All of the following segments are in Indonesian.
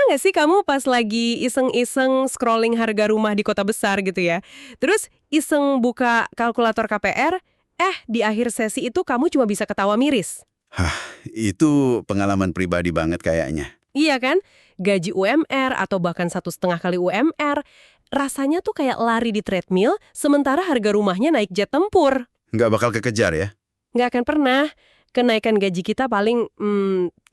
nggak sih kamu pas lagi iseng-iseng scrolling harga rumah di kota besar gitu ya? Terus iseng buka kalkulator KPR, di akhir sesi itu kamu cuma bisa ketawa miris. Hah, itu pengalaman pribadi banget kayaknya. Iya kan? Gaji UMR atau bahkan 1,5 kali UMR, rasanya tuh kayak lari di treadmill, sementara harga rumahnya naik jet tempur. Nggak bakal kekejar ya? Nggak akan pernah. Kenaikan gaji kita paling 3-5%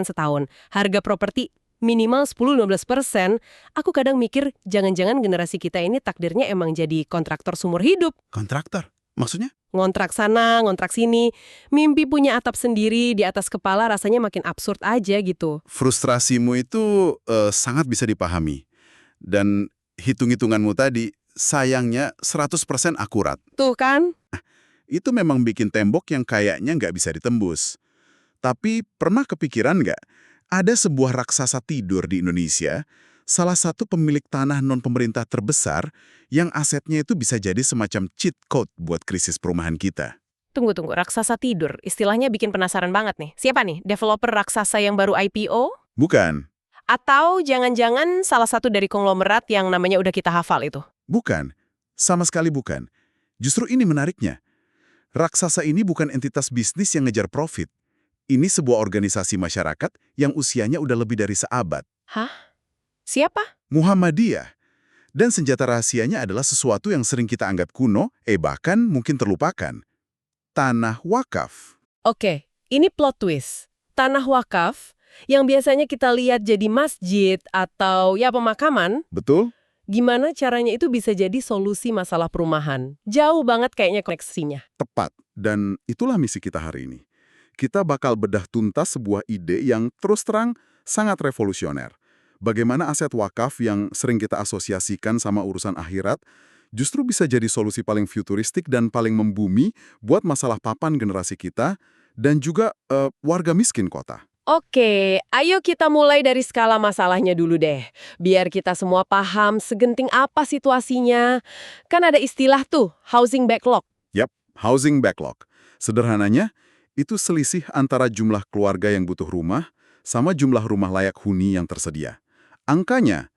setahun. Harga properti minimal 10-15%. Aku kadang mikir, jangan-jangan generasi kita ini takdirnya emang jadi kontraktor seumur hidup. Kontraktor? Maksudnya? Ngontrak sana, ngontrak sini. Mimpi punya atap sendiri di atas kepala rasanya makin absurd aja gitu. Frustrasimu itu sangat bisa dipahami. Dan hitung-hitunganmu tadi, sayangnya 100% akurat. Tuh kan? Itu memang bikin tembok yang kayaknya nggak bisa ditembus. Tapi pernah kepikiran nggak, ada sebuah raksasa tidur di Indonesia, salah satu pemilik tanah non-pemerintah terbesar, yang asetnya itu bisa jadi semacam cheat code buat krisis perumahan kita. Tunggu, raksasa tidur. Istilahnya bikin penasaran banget nih. Siapa nih? Developer raksasa yang baru IPO? Bukan, Atau jangan-jangan salah satu dari konglomerat yang namanya udah kita hafal itu? bukan. Sama sekali bukan. Justru ini menariknya. Raksasa ini bukan entitas bisnis yang ngejar profit. Ini sebuah organisasi masyarakat yang usianya udah lebih dari seabad. Hah? Siapa? Muhammadiyah. Dan senjata rahasianya adalah sesuatu yang sering kita anggap kuno, bahkan mungkin terlupakan. Tanah wakaf. Oke, ini plot twist. Tanah wakaf, yang biasanya kita lihat jadi masjid atau ya pemakaman, Betul? gimana caranya itu bisa jadi solusi masalah perumahan? Jauh banget kayaknya koneksinya. Tepat. Dan itulah misi kita hari ini. Kita bakal bedah tuntas sebuah ide yang terus terang sangat revolusioner. Bagaimana aset wakaf yang sering kita asosiasikan sama urusan akhirat justru bisa jadi solusi paling futuristik dan paling membumi buat masalah papan generasi kita dan juga warga miskin kota. Oke, ayo kita mulai dari skala masalahnya dulu deh. Biar kita semua paham segenting apa situasinya. Kan ada istilah tuh, housing backlog. Yap, housing backlog. Sederhananya, itu selisih antara jumlah keluarga yang butuh rumah sama jumlah rumah layak huni yang tersedia. Angkanya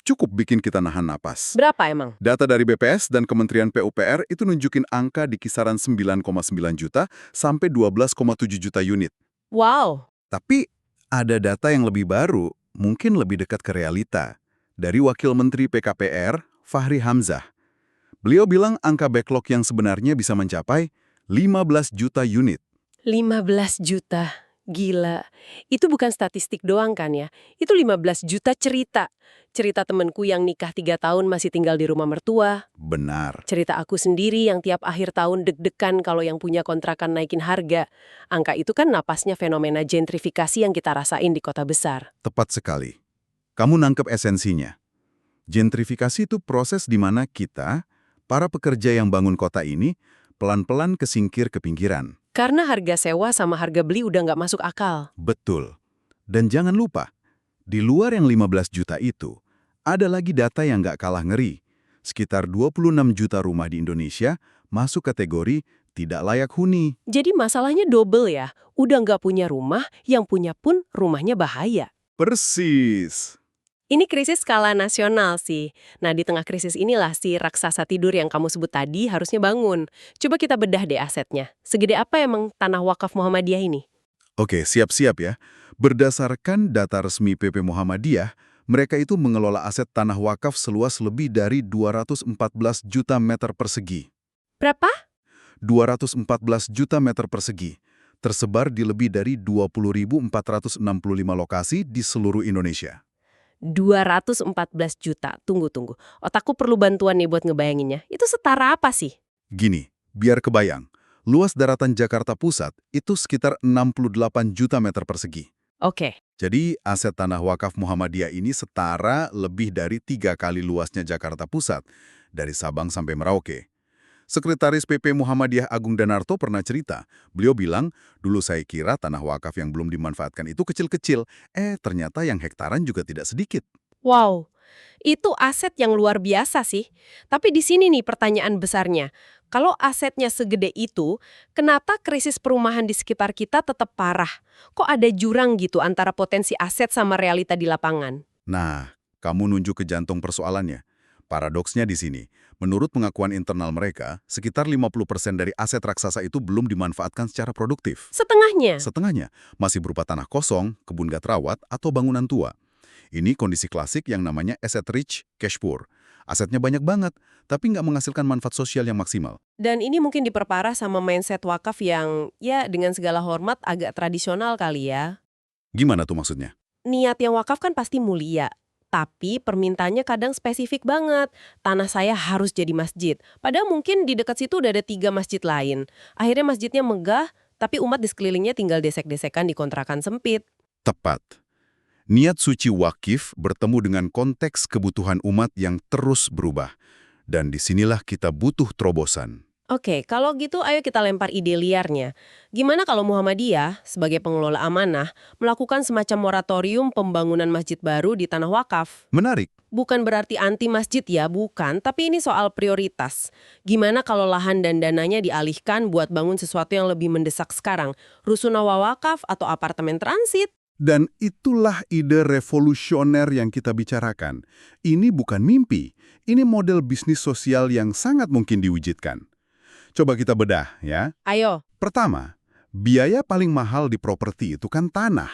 cukup bikin kita nahan napas. Berapa emang? Data dari BPS dan Kementerian PUPR itu nunjukin angka di kisaran 9,9 juta sampai 12,7 juta unit. Wow, Tapi ada data yang lebih baru, mungkin lebih dekat ke realita. Dari Wakil Menteri PKPR, Fahri Hamzah. Beliau bilang angka backlog yang sebenarnya bisa mencapai 15 juta unit. 15 juta. Gila. Itu bukan statistik doang kan ya? Itu 15 juta cerita. Cerita temenku yang nikah 3 tahun masih tinggal di rumah mertua. Benar. Cerita aku sendiri yang tiap akhir tahun deg-degan kalau yang punya kontrakan naikin harga. Angka itu kan napasnya fenomena gentrifikasi yang kita rasain di kota besar. Tepat sekali. Kamu nangkep esensinya. Gentrifikasi itu proses di mana kita, para pekerja yang bangun kota ini, pelan-pelan kesingkir ke pinggiran. Karena harga sewa sama harga beli udah nggak masuk akal. Betul. Dan jangan lupa, di luar yang 15 juta itu, ada lagi data yang nggak kalah ngeri. Sekitar 26 juta rumah di Indonesia masuk kategori tidak layak huni. Jadi masalahnya double ya. Udah nggak punya rumah, yang punya pun rumahnya bahaya. Persis. Ini krisis skala nasional sih. Nah, di tengah krisis inilah si raksasa tidur yang kamu sebut tadi harusnya bangun. Coba kita bedah deh asetnya. Segede apa emang tanah wakaf Muhammadiyah ini? Oke, siap-siap ya. Berdasarkan data resmi PP Muhammadiyah, mereka itu mengelola aset tanah wakaf seluas lebih dari 214 juta meter persegi. Berapa? 214 juta meter persegi, tersebar di lebih dari 20.465 lokasi di seluruh Indonesia. 214 juta. Tunggu. Otakku perlu bantuan nih buat ngebayanginnya. Itu setara apa sih? Gini, biar kebayang, luas daratan Jakarta Pusat itu sekitar 68 juta meter persegi. Oke. Jadi, aset tanah wakaf Muhammadiyah ini setara lebih dari 3 kali luasnya Jakarta Pusat, dari Sabang sampai Merauke. Sekretaris PP Muhammadiyah Agung Danarto pernah cerita, beliau bilang, dulu saya kira tanah wakaf yang belum dimanfaatkan itu kecil-kecil, ternyata yang hektaran juga tidak sedikit. Wow. Itu aset yang luar biasa sih. Tapi di sini nih pertanyaan besarnya. Kalau asetnya segede itu, kenapa krisis perumahan di sekitar kita tetap parah? Kok ada jurang gitu antara potensi aset sama realita di lapangan? Nah, kamu nunjuk ke jantung persoalannya. Paradoksnya di sini, menurut pengakuan internal mereka, sekitar 50% dari aset raksasa itu belum dimanfaatkan secara produktif. Setengahnya. Setengahnya masih berupa tanah kosong, kebun gak terawat, atau bangunan tua. Ini kondisi klasik yang namanya asset rich, cash poor. Asetnya banyak banget, tapi nggak menghasilkan manfaat sosial yang maksimal. Dan ini mungkin diperparah sama mindset wakaf yang, ya dengan segala hormat agak tradisional kali ya. Gimana tuh maksudnya? Niat yang wakaf kan pasti mulia. Tapi permintaannya kadang spesifik banget. Tanah saya harus jadi masjid. Padahal mungkin di dekat situ udah ada 3 masjid lain. Akhirnya masjidnya megah, tapi umat di sekelilingnya tinggal desek-desekan di kontrakan sempit. Tepat. Niat suci wakif bertemu dengan konteks kebutuhan umat yang terus berubah. Dan disinilah kita butuh terobosan. Oke, kalau gitu ayo kita lempar ide liarnya. Gimana kalau Muhammadiyah, sebagai pengelola amanah, melakukan semacam moratorium pembangunan masjid baru di tanah wakaf? Menarik. Bukan berarti anti masjid ya, bukan. Tapi ini soal prioritas. Gimana kalau lahan dan dananya dialihkan buat bangun sesuatu yang lebih mendesak sekarang? Rusunawa wakaf atau apartemen transit? Dan itulah ide revolusioner yang kita bicarakan. Ini bukan mimpi. Ini model bisnis sosial yang sangat mungkin diwujudkan. Coba kita bedah ya. Ayo. Pertama, biaya paling mahal di properti itu kan tanah.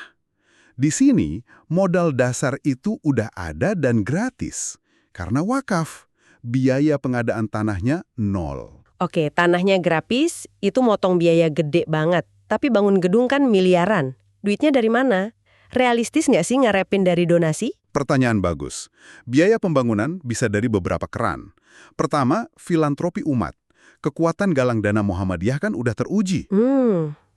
Di sini, modal dasar itu udah ada dan gratis. Karena wakaf, biaya pengadaan tanahnya nol. Oke, tanahnya gratis, itu motong biaya gede banget. Tapi bangun gedung kan miliaran. Duitnya dari mana? Realistis nggak sih ngarepin dari donasi? Pertanyaan bagus. Biaya pembangunan bisa dari beberapa keran. Pertama, filantropi umat. Kekuatan galang dana Muhammadiyah kan udah teruji.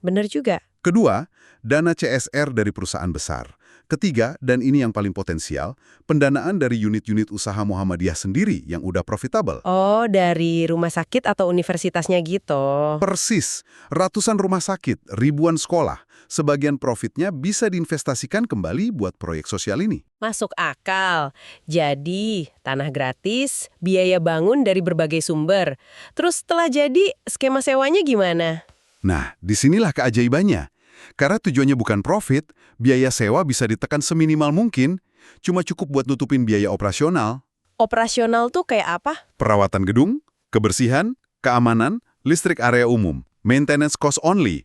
Bener juga. Kedua, dana CSR dari perusahaan besar. Ketiga, dan ini yang paling potensial, pendanaan dari unit-unit usaha Muhammadiyah sendiri yang udah profitable. Oh, dari rumah sakit atau universitasnya gitu. Persis, ratusan rumah sakit, ribuan sekolah, sebagian profitnya bisa diinvestasikan kembali buat proyek sosial ini. Masuk akal. Jadi, tanah gratis, biaya bangun dari berbagai sumber. Terus setelah jadi, skema sewanya gimana? Nah, disinilah keajaibannya. Karena tujuannya bukan profit, biaya sewa bisa ditekan seminimal mungkin, cuma cukup buat nutupin biaya operasional. Operasional tuh kayak apa? Perawatan gedung, kebersihan, keamanan, listrik area umum, maintenance cost only.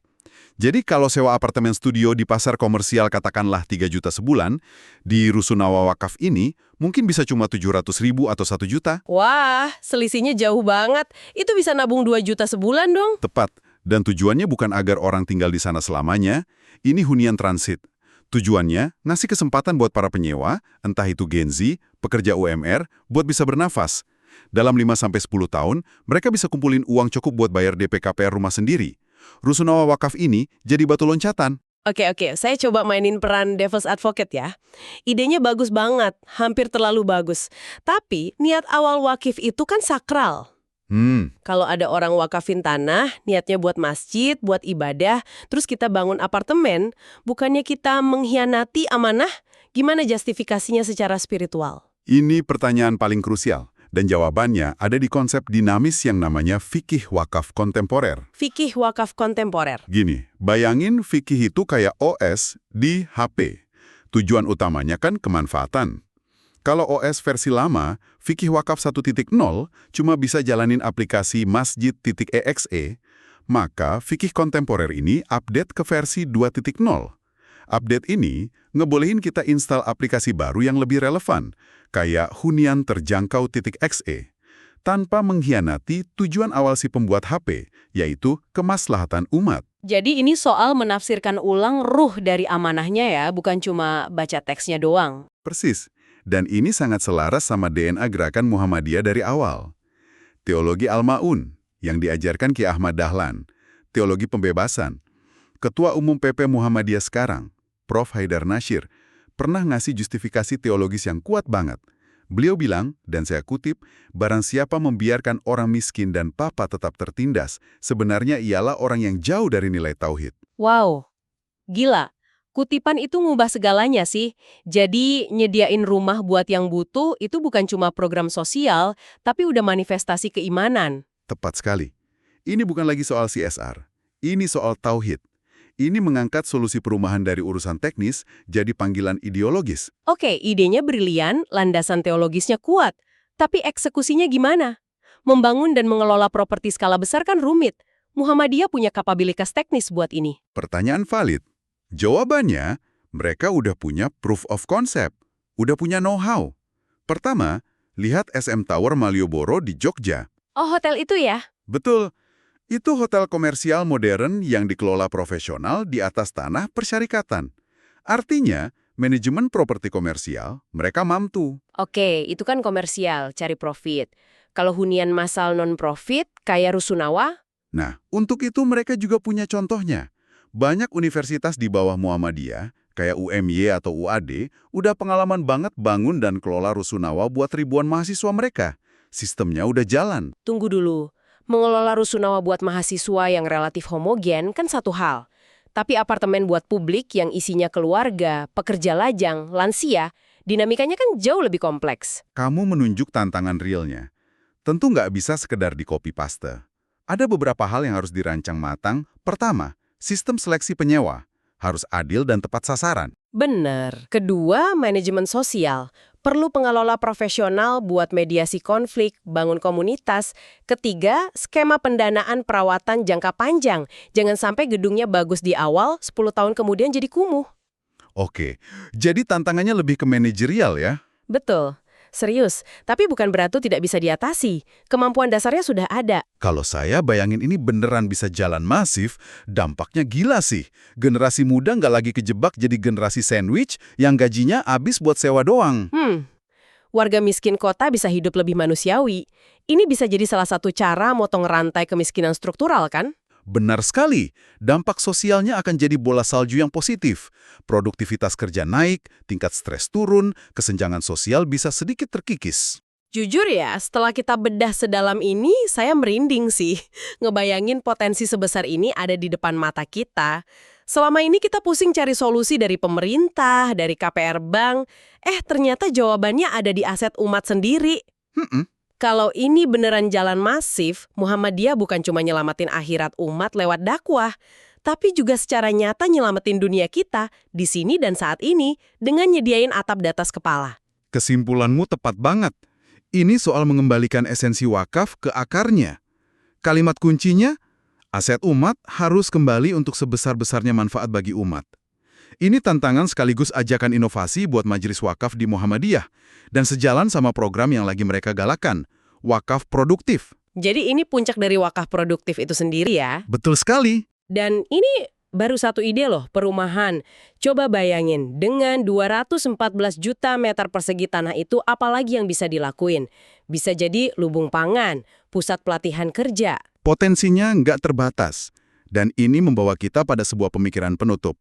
Jadi kalau sewa apartemen studio di pasar komersial katakanlah 3 juta sebulan, di Rusunawa Wakaf ini mungkin bisa cuma 700.000 atau 1 juta. Wah, selisihnya jauh banget. Itu bisa nabung 2 juta sebulan dong. Tepat. Dan tujuannya bukan agar orang tinggal di sana selamanya, ini hunian transit. Tujuannya, ngasih kesempatan buat para penyewa, entah itu Gen Z, pekerja UMR, buat bisa bernafas. Dalam 5-10 tahun, mereka bisa kumpulin uang cukup buat bayar DP KPR rumah sendiri. Rusunawa Wakaf ini jadi batu loncatan. Oke, saya coba mainin peran devil's advocate ya. Idenya bagus banget, hampir terlalu bagus. Tapi, niat awal wakif itu kan sakral. Kalau ada orang wakafin tanah, niatnya buat masjid, buat ibadah, terus kita bangun apartemen, bukannya kita mengkhianati amanah? Gimana justifikasinya secara spiritual? Ini pertanyaan paling krusial. Dan jawabannya ada di konsep dinamis yang namanya fikih wakaf kontemporer. Fikih wakaf kontemporer. Gini, bayangin fikih itu kayak OS di HP. Tujuan utamanya kan kemanfaatan. Kalau OS versi lama, fikih wakaf 1.0 cuma bisa jalanin aplikasi masjid.exe, maka fikih kontemporer ini update ke versi 2.0. Update ini ngebolehin kita install aplikasi baru yang lebih relevan, kayak hunian terjangkau.exe, tanpa mengkhianati tujuan awal si pembuat HP, yaitu kemaslahatan umat. Jadi ini soal menafsirkan ulang ruh dari amanahnya ya, bukan cuma baca teksnya doang. Persis. Dan ini sangat selaras sama DNA gerakan Muhammadiyah dari awal. Teologi Al-Ma'un, yang diajarkan Ki Ahmad Dahlan. Teologi pembebasan. Ketua Umum PP Muhammadiyah sekarang, Prof. Haidar Nasir, pernah ngasih justifikasi teologis yang kuat banget. Beliau bilang, dan saya kutip, barang siapa membiarkan orang miskin dan papa tetap tertindas, sebenarnya ialah orang yang jauh dari nilai tauhid. Wow, gila. Kutipan itu ngubah segalanya sih. Jadi nyediain rumah buat yang butuh itu bukan cuma program sosial, tapi udah manifestasi keimanan. Tepat sekali. Ini bukan lagi soal CSR. Ini soal tauhid. Ini mengangkat solusi perumahan dari urusan teknis jadi panggilan ideologis. Oke, idenya brilian, landasan teologisnya kuat. Tapi eksekusinya gimana? Membangun dan mengelola properti skala besar kan rumit. Muhammadiyah punya kapabilitas teknis buat ini. Pertanyaan valid. Jawabannya, mereka udah punya proof of concept. Udah punya know-how. Pertama, lihat SM Tower Malioboro di Jogja. Oh, hotel itu ya? Betul. Itu hotel komersial modern yang dikelola profesional di atas tanah persyarikatan. Artinya, manajemen properti komersial, mereka mampu. Oke, itu kan komersial, cari profit. Kalau hunian massal non-profit, kayak Rusunawa? Nah, untuk itu mereka juga punya contohnya. Banyak universitas di bawah Muhammadiyah, kayak UMY atau UAD, udah pengalaman banget bangun dan kelola Rusunawa buat ribuan mahasiswa mereka. Sistemnya udah jalan. Tunggu dulu. Mengelola Rusunawa buat mahasiswa yang relatif homogen kan satu hal. Tapi apartemen buat publik yang isinya keluarga, pekerja lajang, lansia, dinamikanya kan jauh lebih kompleks. Kamu menunjuk tantangan realnya. Tentu nggak bisa sekedar di copy paste. Ada beberapa hal yang harus dirancang matang. Pertama, sistem seleksi penyewa. Harus adil dan tepat sasaran. Bener. Kedua, manajemen sosial. Perlu pengelola profesional buat mediasi konflik, bangun komunitas. Ketiga, skema pendanaan perawatan jangka panjang. Jangan sampai gedungnya bagus di awal, 10 tahun kemudian jadi kumuh. Oke, jadi tantangannya lebih ke manajerial ya? Betul. Serius, tapi bukan berarti tidak bisa diatasi. Kemampuan dasarnya sudah ada. Kalau saya bayangin ini beneran bisa jalan masif, dampaknya gila sih. Generasi muda nggak lagi kejebak jadi generasi sandwich yang gajinya habis buat sewa doang. Warga miskin kota bisa hidup lebih manusiawi. Ini bisa jadi salah satu cara motong rantai kemiskinan struktural, kan? Benar sekali, dampak sosialnya akan jadi bola salju yang positif. Produktivitas kerja naik, tingkat stres turun, kesenjangan sosial bisa sedikit terkikis. Jujur ya, setelah kita bedah sedalam ini, saya merinding sih. Ngebayangin potensi sebesar ini ada di depan mata kita. Selama ini kita pusing cari solusi dari pemerintah, dari KPR Bank. Ternyata jawabannya ada di aset umat sendiri. Kalau ini beneran jalan masif, Muhammadiyah bukan cuma nyelamatin akhirat umat lewat dakwah, tapi juga secara nyata nyelamatin dunia kita di sini dan saat ini dengan nyediain atap di atas kepala. Kesimpulanmu tepat banget. Ini soal mengembalikan esensi wakaf ke akarnya. Kalimat kuncinya, aset umat harus kembali untuk sebesar-besarnya manfaat bagi umat. Ini tantangan sekaligus ajakan inovasi buat Majelis Wakaf di Muhammadiyah, dan sejalan sama program yang lagi mereka galakan, Wakaf Produktif. Jadi ini puncak dari wakaf produktif itu sendiri ya. Betul sekali. Dan ini baru satu ide loh, perumahan. Coba bayangin, dengan 214 juta meter persegi tanah itu apalagi yang bisa dilakuin? Bisa jadi lubung pangan, pusat pelatihan kerja. Potensinya nggak terbatas. Dan ini membawa kita pada sebuah pemikiran penutup.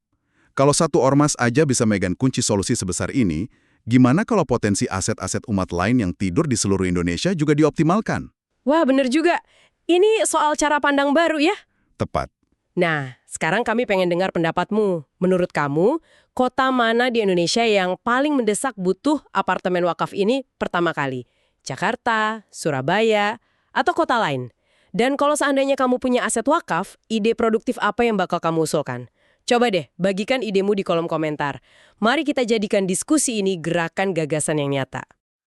Kalau satu ormas aja bisa megang kunci solusi sebesar ini, gimana kalau potensi aset-aset umat lain yang tidur di seluruh Indonesia juga dioptimalkan? Wah, bener juga. Ini soal cara pandang baru ya. Tepat. Nah, sekarang kami pengen dengar pendapatmu. Menurut kamu, kota mana di Indonesia yang paling mendesak butuh apartemen wakaf ini pertama kali? Jakarta, Surabaya, atau kota lain? Dan kalau seandainya kamu punya aset wakaf, ide produktif apa yang bakal kamu usulkan? Coba deh, bagikan idemu di kolom komentar. Mari kita jadikan diskusi ini gerakan gagasan yang nyata.